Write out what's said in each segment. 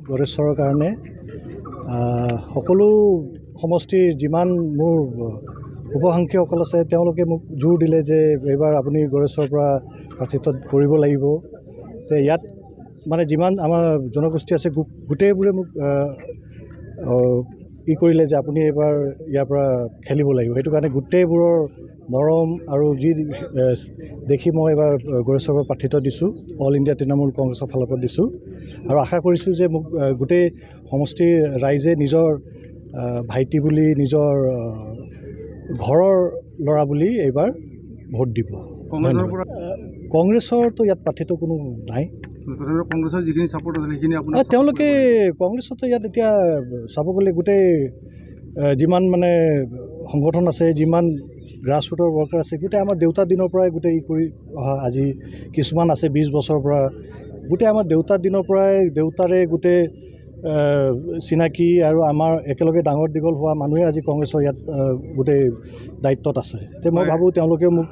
গড়েশ্বৰৰ কাৰণে সকলো সমষ্টিৰ যিমান মোৰ উপসাংখ্যসকল আছে তেওঁলোকে মোক জোৰ দিলে যে এইবাৰ আপুনি গড়েশ্বৰৰ পৰা প্ৰাৰ্থিত্ব কৰিব লাগিব। ইয়াত মানে যিমান আমাৰ জনগোষ্ঠী আছে গোটেইবোৰে মোক কৰিলে যে আপুনি এইবাৰ ইয়াৰ পৰা খেলিব লাগিব। সেইটো কাৰণে গোটেইবোৰৰ মৰম আৰু যি দেখি মই এইবাৰ গড়েশ্বৰৰ পৰা প্ৰাৰ্থিত্ব দিছোঁ, অল ইণ্ডিয়া তৃণমূল কংগ্ৰেছৰ ফালৰ পৰা দিছোঁ আৰু আশা কৰিছোঁ যে মোক গোটেই সমষ্টিৰ ৰাইজে নিজৰ ভাইটি বুলি, নিজৰ ঘৰৰ ল'ৰা বুলি এইবাৰ ভোট দিব। কংগ্ৰেছৰতো ইয়াত প্ৰাৰ্থিত্ব কোনো নাই। কংগ্ৰেছৰ যিখিনি ছাপোৰ্ট আছে সেইখিনি তেওঁলোকে কংগ্ৰেছতো ইয়াত এতিয়া চাব গ'লে গোটেই যিমান মানে সংগঠন আছে, যিমান গ্ৰাছৰুটৰ ৱৰ্কাৰ আছে, গোটেই আমাৰ দেউতাৰ দিনৰ পৰাই গোটেই কৰি অহা, আজি কিছুমান আছে 20 বছৰৰ পৰা, গোটেই আমাৰ দেউতাৰ দিনৰ পৰাই দেউতাৰে গোটেই চিনাকি আৰু আমাৰ একেলগে ডাঙৰ দীঘল হোৱা মানুহে আজি কংগ্ৰেছৰ ইয়াত গোটেই দায়িত্বত আছে। মই ভাবোঁ তেওঁলোকে মোক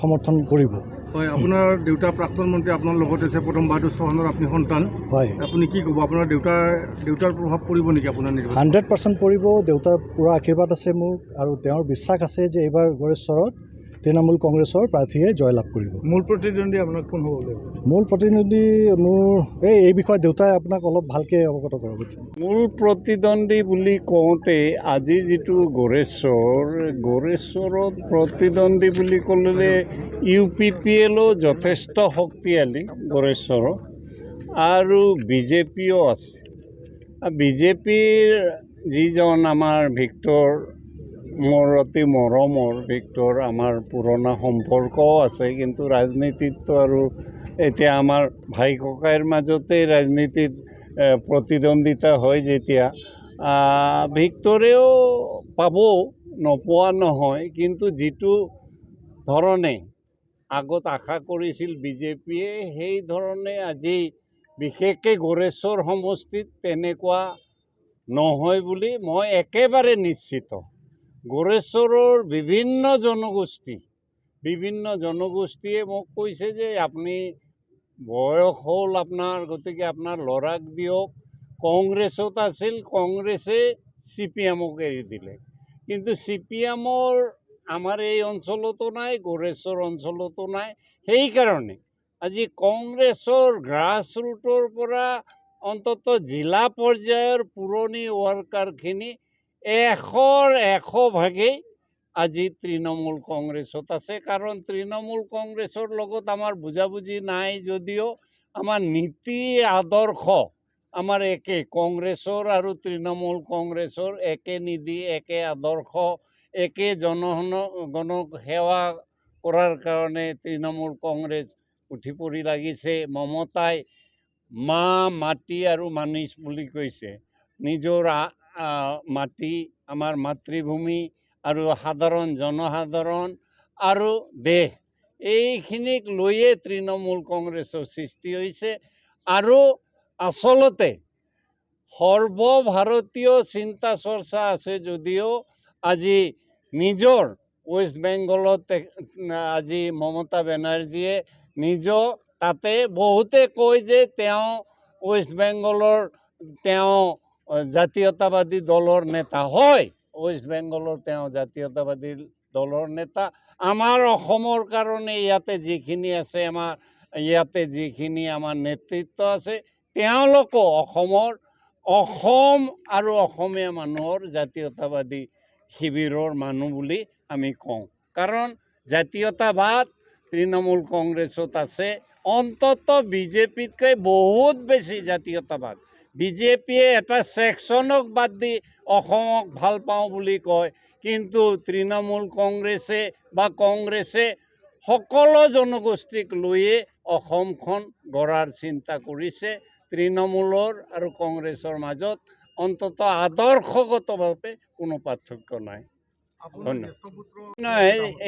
সমৰ্থন কৰিব। হয়, আপোনাৰ দেউতা প্ৰাক্তন মন্ত্ৰী আপোনাৰ লগতে আছে, প্ৰথম বাহাদুৰ চৌহানৰ আপুনি সন্তান। হয়, আপুনি কি ক'ব, আপোনাৰ দেউতাৰ প্ৰভাৱ পৰিব নেকি আপোনাৰ নিৰ্বাচন? 100% পৰিব। দেউতাৰ পূৰা আশীৰ্বাদ আছে মোক আৰু তেওঁৰ বিশ্বাস আছে যে এইবাৰ গড়েশ্বৰত তৃণমূল কংগ্ৰেছৰ প্ৰাৰ্থীয়ে জয়লাভ কৰিব। মূল প্ৰতিদ্বন্দ্বী আপোনাক কোন হ'ব? মূল প্ৰতিদ্বন্দ্বী মোৰ এই বিষয়ে দেউতাই আপোনাক অলপ ভালকৈ অৱগত কৰাব। মূল প্ৰতিদ্বন্দ্বী বুলি কওঁতে আজি যিটো গড়েশ্বৰত প্ৰতিদ্বন্দ্বী বুলি ক'লে UPPLও যথেষ্ট শক্তিশালী গড়েশ্বৰত আৰু BJPও আছে। BJPৰ যিজন আমাৰ ভিক্টৰ, মোৰ অতি মৰমৰ ভিক্টৰ, আমাৰ পুৰণা সম্পৰ্কও আছে, কিন্তু ৰাজনীতিততো আৰু এতিয়া আমাৰ ভাই ককাইৰ মাজতে ৰাজনীতিত প্ৰতিদ্বন্দ্বিতা হয় যেতিয়া ভিক্টৰেও পাব, নোপোৱা নহয়। কিন্তু যিটো ধৰণে আগত আশা কৰিছিল BJPয়ে, সেই ধৰণে আজি বিশেষকৈ গড়েশ্বৰ সমষ্টিত তেনেকুৱা নহয় বুলি মই একেবাৰে নিশ্চিত। গড়েশ্বৰৰ বিভিন্ন জনগোষ্ঠীয়ে মোক কৈছে যে আপুনি বয়স হ'ল আপোনাৰ, গতিকে আপোনাৰ ল'ৰাক দিয়ক। কংগ্ৰেছত আছিল, কংগ্ৰেছে CPMক এৰি দিলে, কিন্তু CPMৰ আমাৰ এই অঞ্চলতো নাই, গড়েশ্বৰ অঞ্চলতো নাই। সেইকাৰণে আজি কংগ্ৰেছৰ গ্ৰাছৰুটৰ পৰা অন্তত জিলা পৰ্যায়ৰ পুৰণি ৱৰ্কাৰখিনি 100 ভাগেই আজি তৃণমূল কংগ্ৰেছত আছে। কাৰণ তৃণমূল কংগ্ৰেছৰ লগত আমাৰ বুজাবুজি নাই যদিও আমাৰ নীতি আদৰ্শ আমাৰ একে, কংগ্ৰেছৰ আৰু তৃণমূল কংগ্ৰেছৰ একে নীতি, একে আদৰ্শ, একে জনগণক সেৱা কৰাৰ কাৰণে তৃণমূল কংগ্ৰেছ উঠি পৰি লাগিছে। মমতাই মা, মাটি আৰু মানিছ বুলি কৈছে। নিজৰ মাটি, আমাৰ মাতৃভূমি আৰু জনসাধাৰণ আৰু দেশ, এইখিনিক লৈয়ে তৃণমূল কংগ্ৰেছৰ সৃষ্টি হৈছে। আৰু আচলতে সৰ্বভাৰতীয় চিন্তা চৰ্চা আছে যদিও আজি নিজৰ ৱেষ্ট বেংগলত আজি মমতা বেনাৰ্জীয়ে তাতে বহুতে কয় যে তেওঁ ৱেষ্ট বেংগলৰ জাতীয়তাবাদী দলৰ নেতা হয়, ৱেষ্ট বেংগলৰ তেওঁ জাতীয়তাবাদী দলৰ নেতা। আমাৰ অসমৰ কাৰণে ইয়াতে যিখিনি আছে, ইয়াতে যিখিনি আমাৰ নেতৃত্ব আছে, তেওঁলোকো অসম আৰু অসমীয়া মানুহৰ জাতীয়তাবাদী শিবিৰৰ মানুহ বুলি আমি কওঁ। কাৰণ জাতীয়তাবাদ তৃণমূল কংগ্ৰেছত আছে, অন্তত BJPতকৈ বহুত বেছি জাতীয়তাবাদ। BJPয়ে এটা ছেকশ্যনক বাদ দি অসমক ভাল পাওঁ বুলি কয়, কিন্তু তৃণমূল কংগ্ৰেছে সকলো জনগোষ্ঠীক লৈয়ে অসমখন গঢ়াৰ চিন্তা কৰিছে। তৃণমূলৰ আৰু কংগ্ৰেছৰ মাজত অন্তত আদৰ্শগতভাৱে কোনো পাৰ্থক্য নাই। ধন্যবাদ।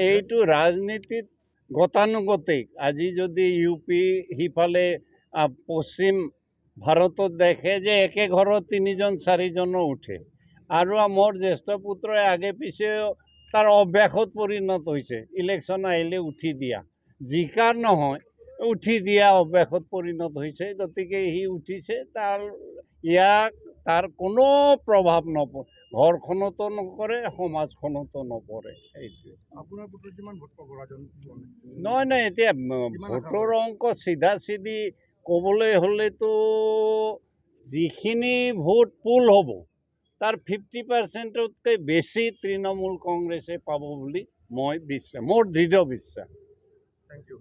এইটো ৰাজনীতিত গতানুগতিক। আজি যদি UP সিফালে পশ্চিম ভাৰতত দেখে যে একে ঘৰত 3জন-4জনো উঠে, আৰু মোৰ জ্যেষ্ঠ পুত্ৰই আগে পিছে তাৰ অভ্যাসত পৰিণত হৈছে, ইলেকশ্যন আহিলে উঠি দিয়া, জিকাৰ নহয়, উঠি দিয়া অভ্যাসত পৰিণত হৈছে। গতিকে সি উঠিছে, তাৰ ইয়াক তাৰ কোনো প্ৰভাৱ নপৰে, ঘৰখনতো নকৰে, সমাজখনতো নপৰে। সেইটোৱে। আপোনাৰ পুত্ৰই কিমান ভোট পাব ৰাজনৈতিক? নহয় এতিয়া ভোটৰ অংক চিধা চিধি ক'বলৈ হ'লেতো যিখিনি ভোট পুল হ'ব তাৰ 50%তকৈ বেছি তৃণমূল কংগ্ৰেছে পাব বুলি মই মোৰ দৃঢ় বিশ্বাস। Thank U.